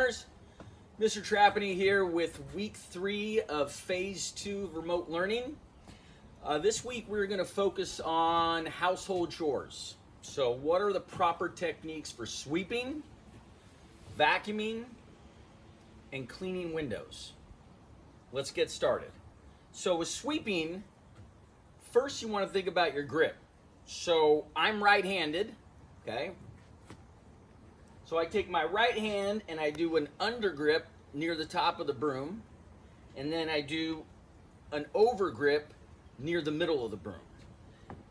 runners. Mr. Trapani here with week 3 of phase 2 of remote learning. This week we're going to focus on household chores. So what are the proper techniques for sweeping, vacuuming, and cleaning windows? Let's get started. So with sweeping, first you want to think about your grip. So I'm right-handed, okay? So I take my right hand and I do an under grip near the top of the broom, and then I do an over grip near the middle of the broom.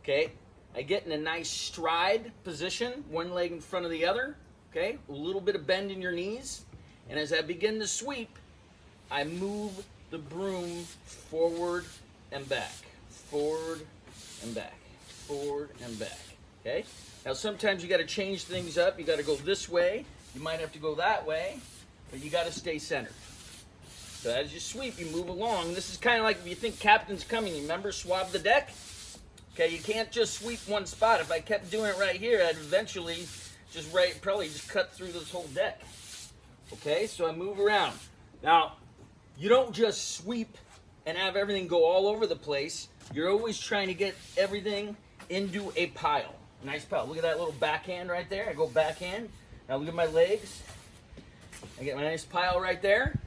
Okay? I get in a nice stride position, one leg in front of the other, okay? A little bit of bend in your knees, and as I begin to sweep, I move the broom forward and back, forward and back, forward and back, okay? Now sometimes you got to change things up. You got to go this way. You might have to go that way, but you got to stay centered. So as you sweep, you move along. This is kind of like if you think captain's coming. You remember swab the deck? Okay, you can't just sweep one spot. If I kept doing it right here, I'd eventually probably just cut through this whole deck. Okay, so I move around. Now, you don't just sweep and have everything go all over the place. You're always trying to get everything into a pile. Nice pile. Look at that little backhand right there. I go backhand. Now look at my legs. I get my nice pile right there.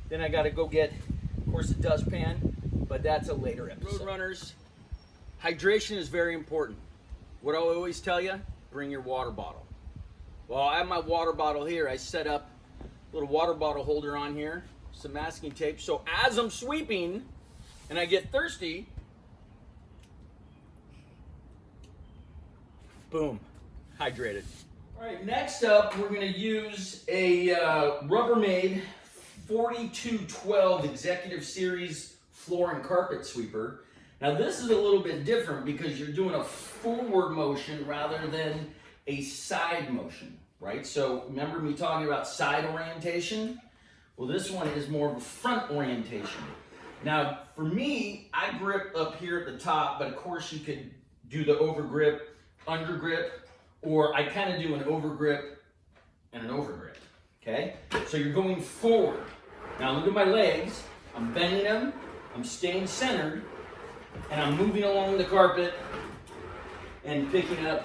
Then I got to go get, of course, a dustpan, but that's a later episode. Road runners, hydration is very important. What I always tell you, bring your water bottle. Well, I have my water bottle here. I set up a little water bottle holder on here, some masking tape. So as I'm sweeping and I get thirsty, boom, hydrated. All right, next up, we're gonna use a Rubbermaid 4212 Executive Series floor and carpet sweeper. Now this is a little bit different because you're doing a forward motion rather than a side motion, right? So remember me talking about side orientation? Well, this one is more of a front orientation. Now, for me, I grip up here at the top, but of course you could do the over grip, under grip, or I kind of do an over grip and an over grip, okay? So you're going forward. Now look at my legs. I'm bending them, I'm staying centered, and I'm moving along the carpet and picking up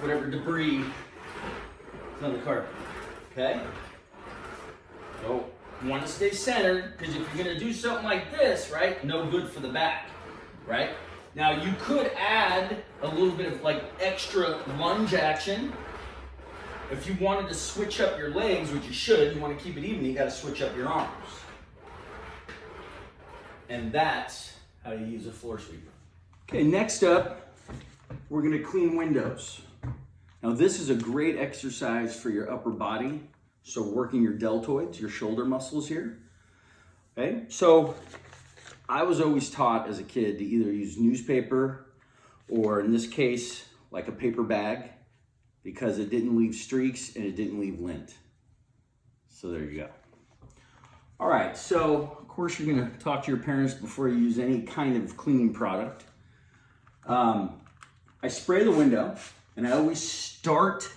whatever debris is on the carpet, okay? So you want to stay centered, because if you're going to do something like this, right, no good for the back, right? Now you could add a little bit of like extra lunge action. If you wanted to switch up your legs, which you should, you want to keep it even, you got to switch up your arms. And that's how you use a floor sweeper. Okay, next up, we're going to clean windows. Now this is a great exercise for your upper body. So working your deltoids, your shoulder muscles here. Okay, so I was always taught as a kid to either use newspaper or in this case, like a paper bag, because it didn't leave streaks and it didn't leave lint. So there you go. All right, so of course you're gonna talk to your parents before you use any kind of cleaning product. I spray the window and I always start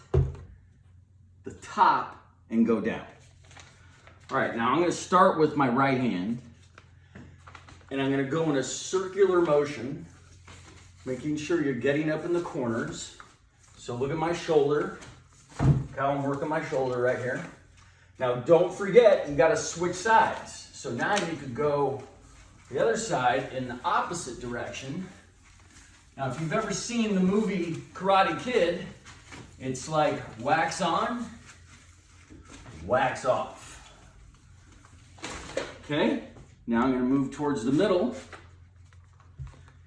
the top and go down. All right, now I'm gonna start with my right hand and I'm gonna go in a circular motion, making sure you're getting up in the corners. So look at my shoulder, how I'm working my shoulder right here. Now don't forget, you gotta switch sides. So now you could go the other side in the opposite direction. Now if you've ever seen the movie Karate Kid, it's like wax on, wax off. Okay, now I'm gonna move towards the middle.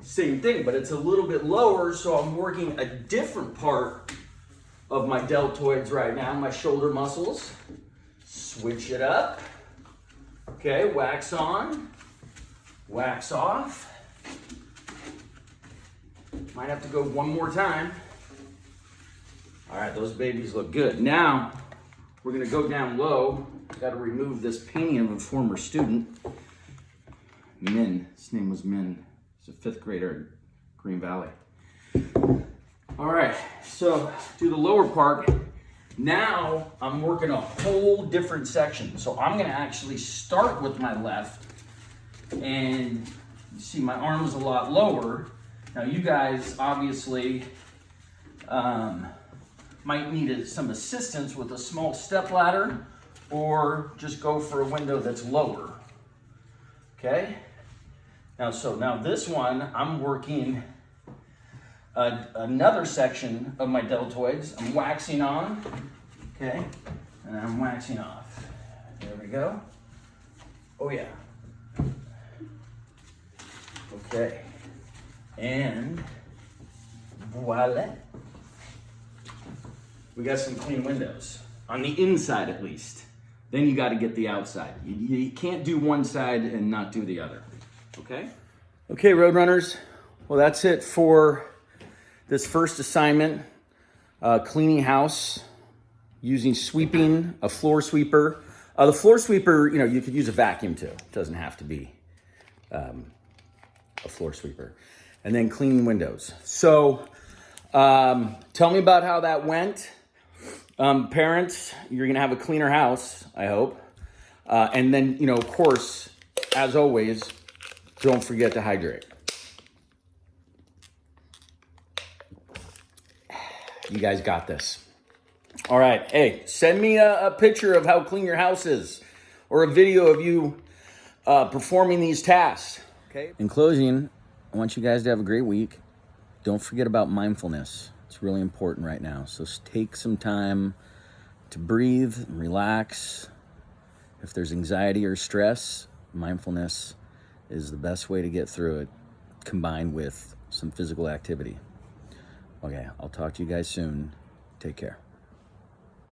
Same thing, but it's a little bit lower, so I'm working a different part of my deltoids right now, my shoulder muscles. Switch it up. Okay, wax on, wax off. Might have to go one more time. All right, those babies look good. Now, we're gonna go down low. Got to remove this painting of a former student, Min. His name was Min. He's a 5th grader at Green Valley. All right, so do the lower part. Now I'm working a whole different section. So I'm gonna actually start with my left, and you see my arm is a lot lower. Now you guys obviously might need some assistance with a small step ladder, or just go for a window that's lower. Okay? Now this one, I'm working another section of my deltoids. I'm waxing on, okay? And I'm waxing off. There we go. Oh yeah. Okay. And voila. We got some clean windows. On the inside at least. Then you got to get the outside. You can't do one side and not do the other. Okay? Okay, Roadrunners. Well, that's it for this first assignment. Cleaning house using sweeping, a floor sweeper. The floor sweeper, you could use a vacuum too. It doesn't have to be a floor sweeper. And then cleaning windows. So tell me about how that went. Parents, you're gonna have a cleaner house, I hope. And then, of course, as always, don't forget to hydrate. You guys got this. All right, hey, send me a picture of how clean your house is, or a video of you performing these tasks. Okay. In closing, I want you guys to have a great week. Don't forget about mindfulness. It's really important right now. So take some time to breathe and relax. If there's anxiety or stress, mindfulness is the best way to get through it, combined with some physical activity. Okay, I'll talk to you guys soon. Take care.